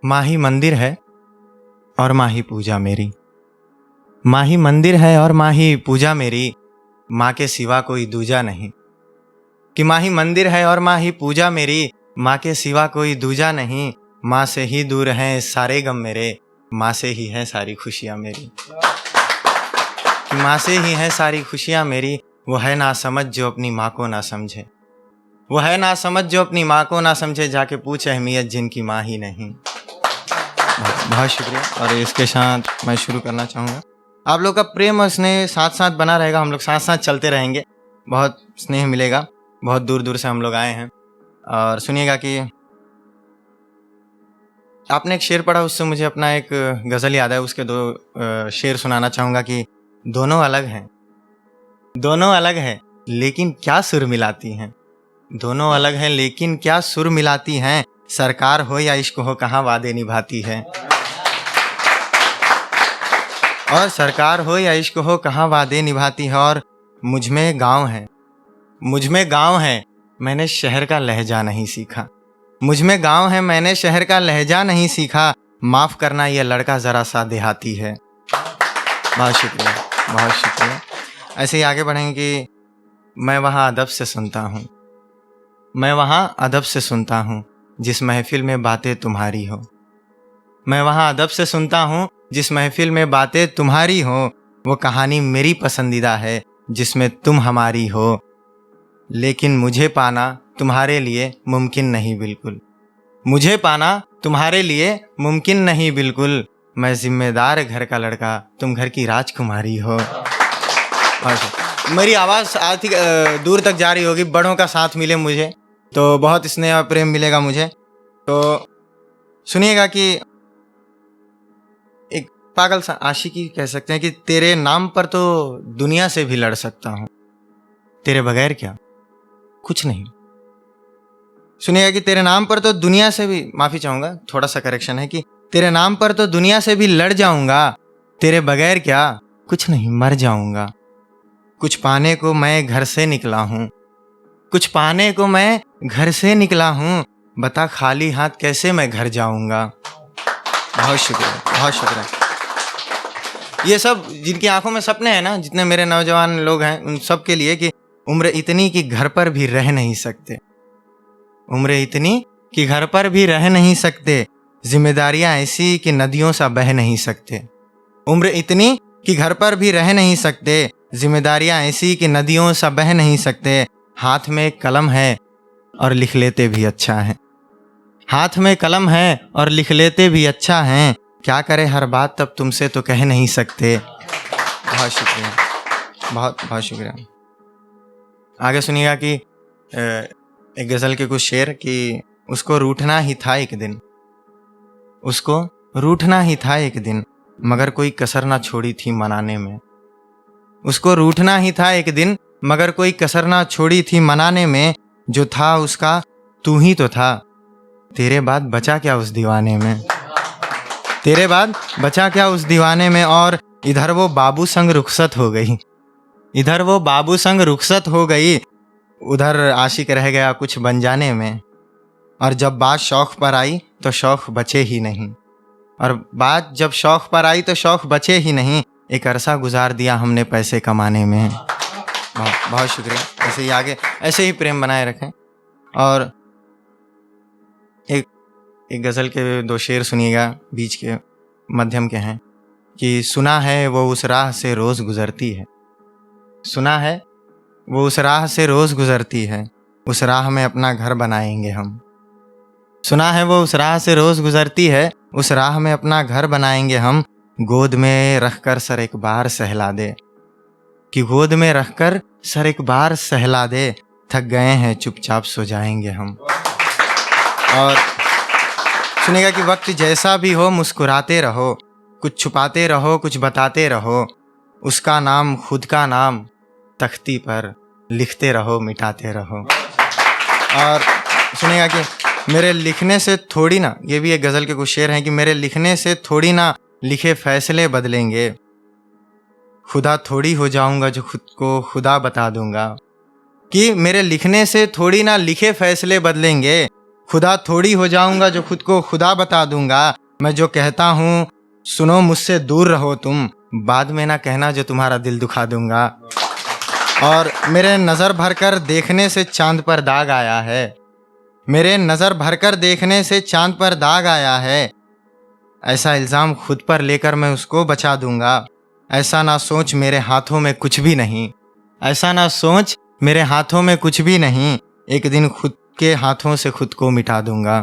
माँ ही मंदिर है और माँ ही पूजा मेरी। माँ ही मंदिर है और माँ ही पूजा मेरी, माँ के सिवा कोई दूजा नहीं। कि माँ ही मंदिर है और माँ ही पूजा मेरी, माँ के सिवा कोई दूजा नहीं। माँ से ही दूर हैं सारे गम मेरे, माँ से ही है सारी खुशियाँ मेरी। कि माँ से ही है सारी खुशियाँ मेरी। वो है ना समझ जो अपनी माँ को ना समझे, वो है ना समझ जो अपनी माँ को ना समझे। जाके पूछ अहमियत जिनकी माँ ही नहीं। बहुत शुक्रिया। और इसके साथ मैं शुरू करना चाहूँगा। आप लोग का प्रेम और स्नेह साथ साथ बना रहेगा, हम लोग साथ साथ चलते रहेंगे, बहुत स्नेह मिलेगा। बहुत दूर दूर से हम लोग आए हैं। और सुनिएगा कि आपने एक शेर पढ़ा, उससे मुझे अपना एक गज़ल याद है। उसके दो शेर सुनाना चाहूँगा कि दोनों अलग हैं, दोनों अलग हैं लेकिन क्या सुर मिलाती हैं। दोनों अलग हैं लेकिन क्या सुर मिलाती हैं। सरकार हो या इश्क हो कहाँ वादे निभाती है। और सरकार हो या इश्क हो कहाँ वादे निभाती है। और मुझ में गाँव है, मुझ में गाँव है, मैंने शहर का लहजा नहीं सीखा। मुझ में गाँव है, मैंने शहर का लहजा नहीं सीखा। माफ़ करना ये लड़का ज़रा सा देहाती है। बहुत शुक्रिया, बहुत शुक्रिया। ऐसे ही आगे बढ़ेंगे कि मैं वहाँ अदब से सुनता हूँ, मैं वहाँ अदब से सुनता हूँ जिस महफिल में बातें तुम्हारी हो। मैं वहाँ अदब से सुनता हूँ जिस महफिल में बातें तुम्हारी हो। वो कहानी मेरी पसंदीदा है जिसमें तुम हमारी हो। लेकिन मुझे पाना तुम्हारे लिए मुमकिन नहीं बिल्कुल, मुझे पाना तुम्हारे लिए मुमकिन नहीं बिल्कुल। मैं जिम्मेदार घर का लड़का, तुम घर की राजकुमारी हो। मेरी आवाज़ आती दूर तक जा रही होगी। बड़ों का साथ मिले मुझे तो बहुत स्नेह और प्रेम मिलेगा मुझे। तो सुनिएगा कि एक पागल सा आशिकी कह सकते हैं कि तेरे नाम पर तो दुनिया से भी लड़ सकता हूँ, तेरे बगैर क्या कुछ नहीं। सुनिएगा कि तेरे नाम पर तो दुनिया से भी, माफ़ी चाहूँगा थोड़ा सा करेक्शन है, कि तेरे नाम पर तो दुनिया से भी लड़ जाऊँगा, तेरे बगैर क्या कुछ नहीं मर जाऊँगा। कुछ पाने को मैं घर से निकला हूँ, कुछ पाने को मैं घर से निकला हूँ, बता खाली हाथ कैसे मैं घर जाऊँगा। बहुत शुक्रिया, बहुत शुक्रिया। ये सब जिनकी आंखों में सपने हैं ना, जितने मेरे नौजवान लोग हैं, उन सब के लिए कि उम्र इतनी कि घर पर भी रह नहीं सकते, उम्र इतनी कि घर पर भी रह नहीं सकते, जिम्मेदारियां ऐसी कि नदियों सा बह नहीं सकते। उम्र इतनी कि घर पर भी रह नहीं सकते, जिम्मेदारियां ऐसी कि नदियों सा बह नहीं सकते। हाथ में कलम है और लिख लेते भी अच्छा है, हाथ में कलम है और लिख लेते भी अच्छा है। क्या करे हर बात तब तुमसे तो कह नहीं सकते। बहुत शुक्रिया, बहुत बहुत शुक्रिया। आगे सुनिएगा कि एक गज़ल के कुछ शेर कि उसको रूठना ही था एक दिन, उसको रूठना ही था एक दिन, मगर कोई कसर ना छोड़ी थी मनाने में। उसको रूठना ही था एक दिन मगर कोई कसर ना छोड़ी थी मनाने में। जो था उसका तू ही तो था, तेरे बाद बचा क्या उस दीवाने में, तेरे बाद बचा क्या उस दीवाने में। और इधर वो बाबू संग रुखसत हो गई, इधर वो बाबू संग रुखसत हो गई, उधर आशिक रह गया कुछ बन जाने में। और जब बात शौक़ पर आई तो शौक़ बचे ही नहीं, और बात जब शौक़ पर आई तो शौक़ बचे ही नहीं। एक अरसा गुजार दिया हमने पैसे कमाने में। बहुत बहुत शुक्रिया। ऐसे ही आगे ऐसे ही प्रेम बनाए रखें। और एक गज़ल के दो शेर सुनिएगा, बीच के मध्यम के हैं कि सुना है वो उस राह से रोज़ गुज़रती है, सुना है वो उस राह से रोज़ गुज़रती है, उस राह में अपना घर बनाएंगे हम। सुना है वो उस राह से रोज़ गुज़रती है, उस राह में अपना घर बनाएंगे हम। गोद में रखकर सर एक बार सहला दे, कि गोद में रखकर सर एक बार सहला दे, थक गए हैं चुपचाप सो जाएंगे हम। और सुनेगा कि वक्त जैसा भी हो मुस्कुराते रहो, कुछ छुपाते रहो कुछ बताते रहो, उसका नाम खुद का नाम तख्ती पर लिखते रहो मिटाते रहो। और सुनेगा कि मेरे लिखने से थोड़ी ना, ये भी एक गज़ल के कुछ शेर हैं कि मेरे लिखने से थोड़ी ना लिखे फ़ैसले बदलेंगे, खुदा थोड़ी हो जाऊंगा जो खुद को खुदा बता दूंगा। कि मेरे लिखने से थोड़ी ना लिखे फ़ैसले बदलेंगे, खुदा थोड़ी हो जाऊंगा जो खुद को खुदा बता दूंगा। मैं जो कहता हूँ सुनो मुझसे दूर रहो तुम, बाद में ना कहना जो तुम्हारा दिल दुखा दूंगा। और मेरे नज़र भरकर देखने से चांद पर दाग आया है, मेरे नज़र भरकर देखने से चांद पर दाग आया है। ऐसा इल्ज़ाम खुद पर लेकर मैं उसको बचा दूंगा। ऐसा ना सोच मेरे हाथों में कुछ भी नहीं, ऐसा ना सोच मेरे हाथों में कुछ भी नहीं, एक दिन खुद के हाथों से खुद को मिटा दूंगा।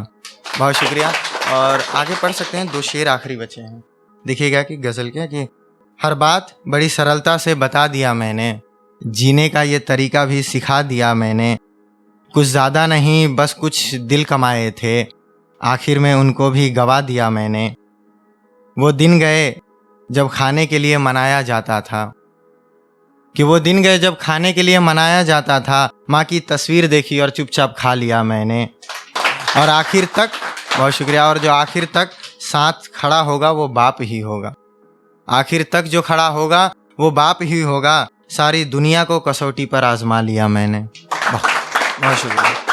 बहुत शुक्रिया। और आगे पढ़ सकते हैं, 2 शेर आखिरी बचे हैं। देखिएगा कि गज़ल क्या कि हर बात बड़ी सरलता से बता दिया मैंने, जीने का ये तरीका भी सिखा दिया मैंने। कुछ ज़्यादा नहीं बस कुछ दिल कमाए थे, आखिर में उनको भी गवा दिया मैंने। वो दिन गए जब खाने के लिए मनाया जाता था, कि वो दिन गए जब खाने के लिए मनाया जाता था। माँ की तस्वीर देखी और चुपचाप खा लिया मैंने। और आखिर तक, बहुत शुक्रिया, और जो आखिर तक साथ खड़ा होगा वो बाप ही होगा। आखिर तक जो खड़ा होगा वो बाप ही होगा। सारी दुनिया को कसौटी पर आजमा लिया मैंने। बहुत शुक्रिया।